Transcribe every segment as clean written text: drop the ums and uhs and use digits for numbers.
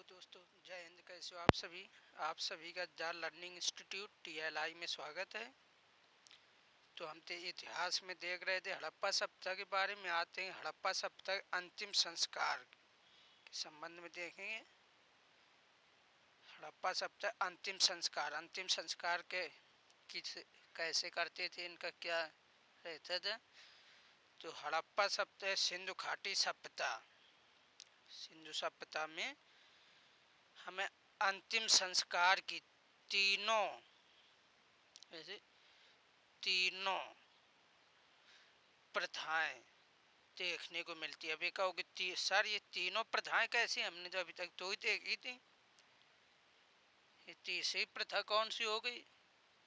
दोस्तों, जय हिंद। कैसे हो आप सभी का द लर्निंग इंस्टीट्यूट TLI में स्वागत है। तो हम तो इतिहास में देख रहे थे हड़प्पा सभ्यता के बारे में। आते हैं हड़प्पा सभ्यता अंतिम संस्कार के संबंध में देखेंगे। हड़प्पा सभ्यता अंतिम संस्कार के किस कैसे करते थे, इनका क्या रहता था। तो हड़प्पा सभ्यता सिंधु सभ्यता में हमें अंतिम संस्कार की तीनों ऐसे तीनों प्रथाएं देखने को मिलती है। अभी कहोगे सर ये तीनों प्रथाएं कैसी, हमने तो अभी तक दो ही देखी थी। ये तीसरी प्रथा कौन सी हो गई?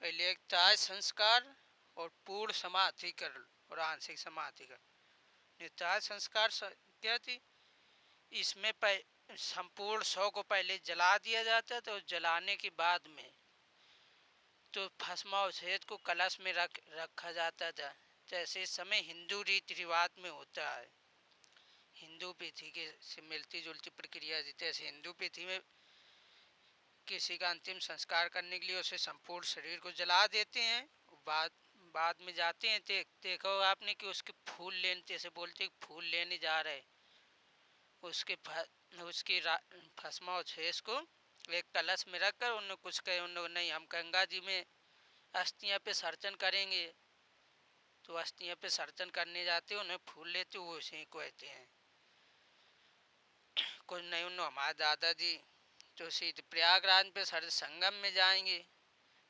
पहले एक ताज संस्कार और पूर्ण समाधिकरण और आंशिक समाधिकरण। ताज संस्कार क्या थी? इसमें संपूर्ण शव को पहले जला दिया जाता था और जलाने के बाद में तो भस्मावशेष को कलश में रखा जाता था, जैसे समय हिंदू रीति रिवाज में होता है। हिंदू पीठी के से मिलती जुलती प्रक्रिया थी। जैसे हिंदू पीठी में किसी का अंतिम संस्कार करने के लिए उसे संपूर्ण शरीर को जला देते हैं। बाद में जाते हैं, देखो आपने कि उसके फूल लेने, जैसे बोलते फूल लेने जा रहे, उसकी भस्मावशेष को एक कलश में रखकर उन्होंने कुछ कहे, उन्होंने नहीं, हम गंगा जी में अस्थियां पे सर्जन करेंगे। तो अस्थियां पे सर्जन करने जाते, उन्हें फूल लेते, वो उसी को कहते हैं। कुछ नहीं, उन्होंने हमारे दादाजी तो सीधे प्रयागराज पे सर संगम में जाएंगे,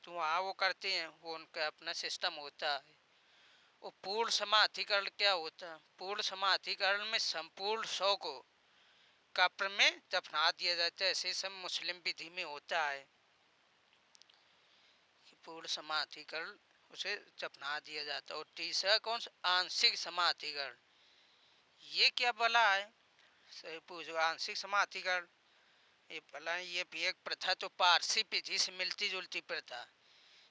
तो वहाँ वो करते हैं, वो उनका अपना सिस्टम होता है। वो पूर्ण समाधिकरण क्या होता है? पूर्ण समाधिकरण में संपूर्ण शव को कब्र में दफना दिया जाता है। ऐसे सब मुस्लिम विधि में होता है कि पूर्ण समाधिकरण उसे दफना दिया जाता है। और तीसरा कौन सा? आंशिक समाधिकरण। ये क्या भला है? सही पूछो। आंशिक समाधिकरण ये भला ये भी एक प्रथा, तो पारसी विधि से मिलती जुलती प्रथा।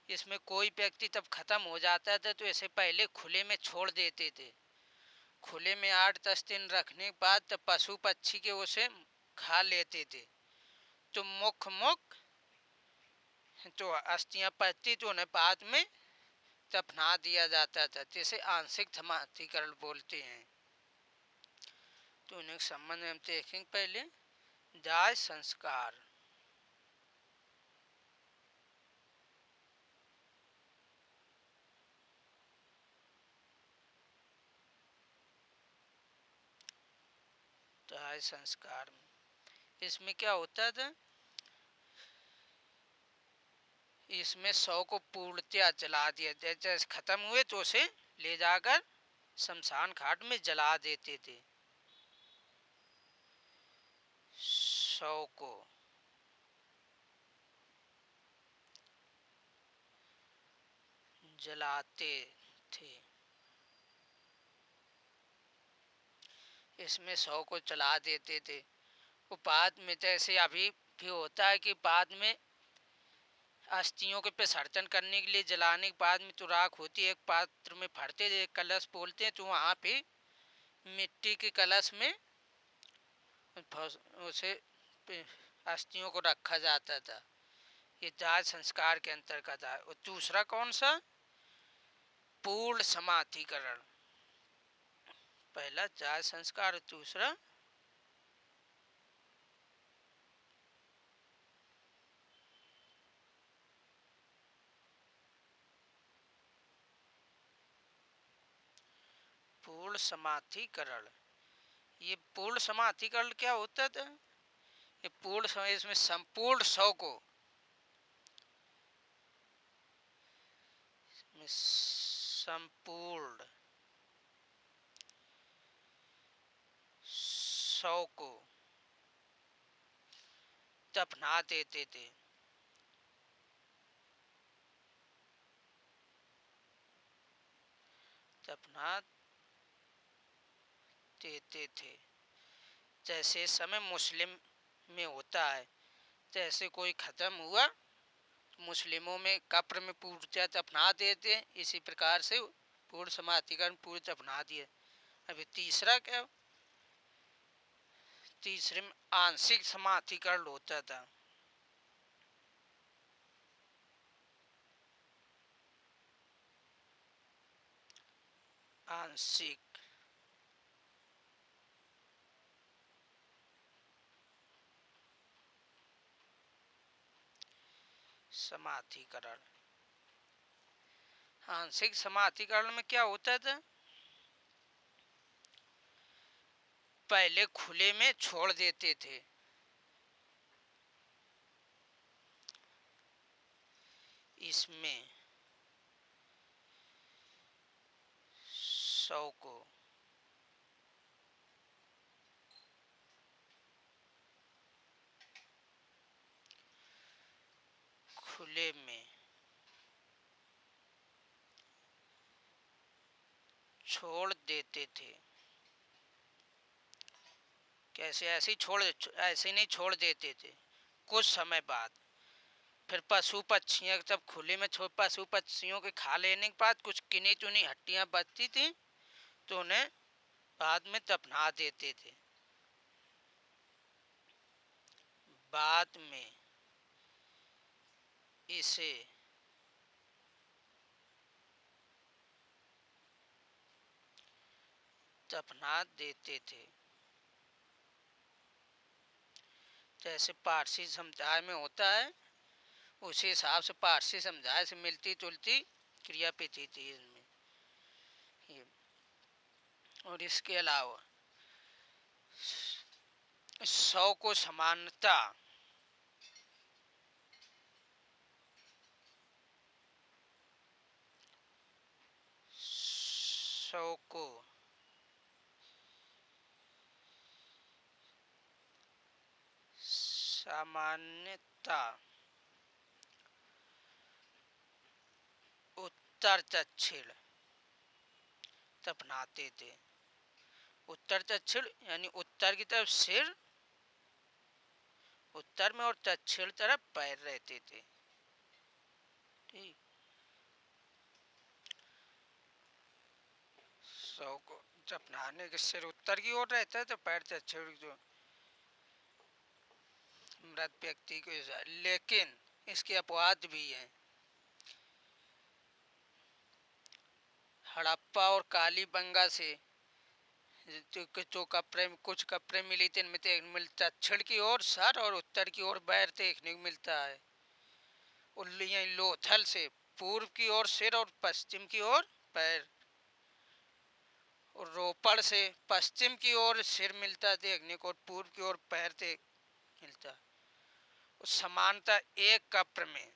इसमें कोई व्यक्ति तब खत्म हो जाता था तो इसे पहले खुले में छोड़ देते थे। खुले में 8-10 दिन रखने के बाद तब पशु पक्षी के उसे खा लेते थे। तो मुख तो अस्थियां पड़ती तो उन्हें बाद में दफना दिया जाता था, जिसे आंशिक समाधिकरण बोलते हैं। तो उन्हें संबंध में हम देखेंगे। पहले दाह संस्कार। दाह संस्कार में इसमें क्या होता था? इसमें शव को पूर्णतया जला दिया, जैसे खत्म हुए तो उसे ले जाकर शमशान घाट में जला देते थे। शव को जलाते थे। इसमें शव को जला देते थे। वो बाद में जैसे अभी भी होता है कि बाद में अस्थियों के विसर्जन करने के लिए जलाने के बाद में तो राख होती है, एक पात्र में भरते थे, कलश बोलते हैं, तो वहाँ पे मिट्टी के कलश में उसे अस्थियों को रखा जाता था। ये दाह संस्कार के अंतर्गत है। और दूसरा कौन सा? पूर्ण समाधिकरण। पहला दाह संस्कार, दूसरा पूर्ण समाधिकरण। ये पूर्ण समाधिकरण क्या होता था? ये पूर्ण समय, इसमें संपूर्ण शव को संपूर्ण शव को दफना देते थे। दफना देते थे। जैसे समय मुस्लिम में होता है, जैसे कोई खत्म हुआ मुस्लिमों में कब्र में पूर्णतः दफना देते, इसी प्रकार से पूर्ण समाधिकरण पूर्ण दफना दिए। अभी तीसरा क्या? तीसरे में आंशिक समाधिकरण होता था। आंशिक समाधिकरण। आंशिक समाधिकरण में क्या होता था, पहले खुले में छोड़ देते थे, इसमें 100 को खुले में छोड़ देते थे। कैसे? ऐसे नहीं छोड़ देते थे, कुछ समय बाद फिर पशु पक्षियां जब खुले में पशु पक्षियों के खा लेने के बाद कुछ किनी चुनी हड्डियां बचती थी तो उन्हें बाद में दफना देते थे। बाद में इसे दफना देते थे। जैसे पारसी समुदाय में होता है, उसी हिसाब से पारसी समुदाय से मिलती जुलती क्रिया पेची थी इसमें। और इसके अलावा 100 को समानता, 100 को सामान्यता उत्तर दक्षिण दफनाते थे। उत्तर दक्षिण यानी उत्तर की तरफ सिर, उत्तर में, और दक्षिण तरफ पैर रहते थे। ठीक, 100 को दफनाने के सिर उत्तर की ओर रहता है तो पैर दक्षिण जो मृत व्यक्ति को। लेकिन इसके अपवाद भी हैं। हड़प्पा और कालीबंगा से जो कपड़े, कुछ कपड़े मिली थी, इनमें दक्षिण की ओर सर और उत्तर की ओर पैर देखने को मिलता है। लोथल से पूर्व की ओर सिर और पश्चिम की ओर पैर, और रोपड़ से पश्चिम की ओर सिर मिलता देखने को और पूर्व की ओर पैर देख मिलता। समानता एक कप्र में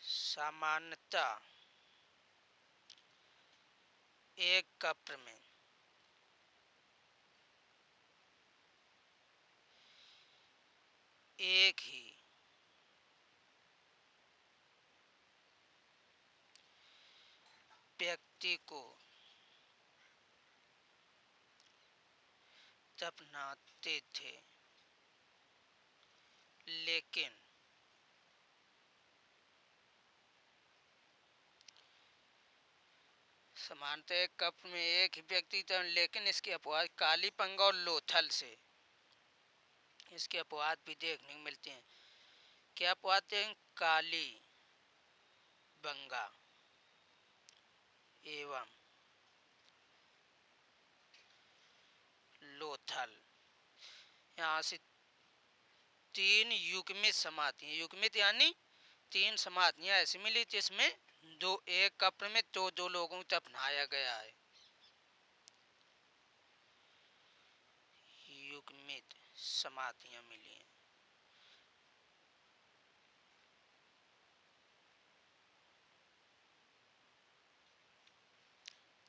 समानता एक कप्र में एक ही व्यक्ति को दफनाते थे। लेकिन समानता एक कप में एक ही व्यक्ति था, लेकिन इसके अपवाद कालीबंगा और लोथल से इसके अपवाद भी देखने को मिलते हैं। क्या अपवाद हैं? काली बंगा एवं लोथल, यहाँ से 3 युग्मित समाधियां, युग्मित यानी 3 समाधियां ऐसी मिली जिसमें दो, एक कब्र में दो लोगों को दफनाया गया है। युग्मित समाधियां मिली हैं।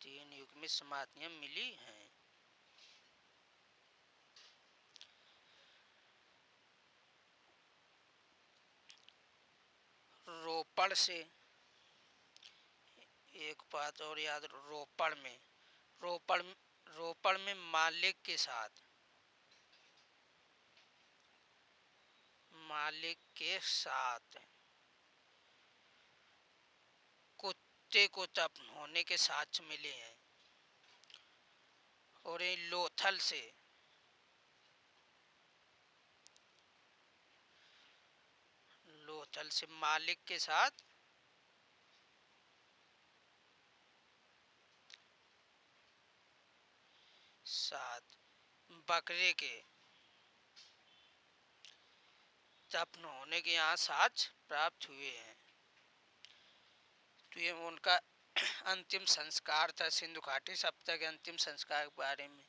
तीन युग्मित समाधियां मिली हैं। रोपड़ से एक बात और याद, रोपड़ रोपड़ में मालिक के साथ कुत्ते को दफन होने के साक्ष्य मिले हैं। और ये लोथल से मालिक के साथ साथ बकरे के दफन होने के यहाँ साक्ष्य प्राप्त हुए हैं। तो ये उनका अंतिम संस्कार था, सिंधु घाटी सप्ताह के अंतिम संस्कार के बारे में।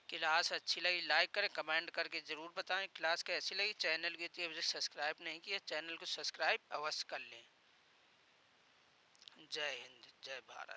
क्लास अच्छी लगी लाइक करें, कमेंट करके ज़रूर बताएं क्लास कैसी लगी। चैनल की अभी तक सब्सक्राइब नहीं किया, चैनल को सब्सक्राइब अवश्य कर लें। जय हिंद, जय भारत।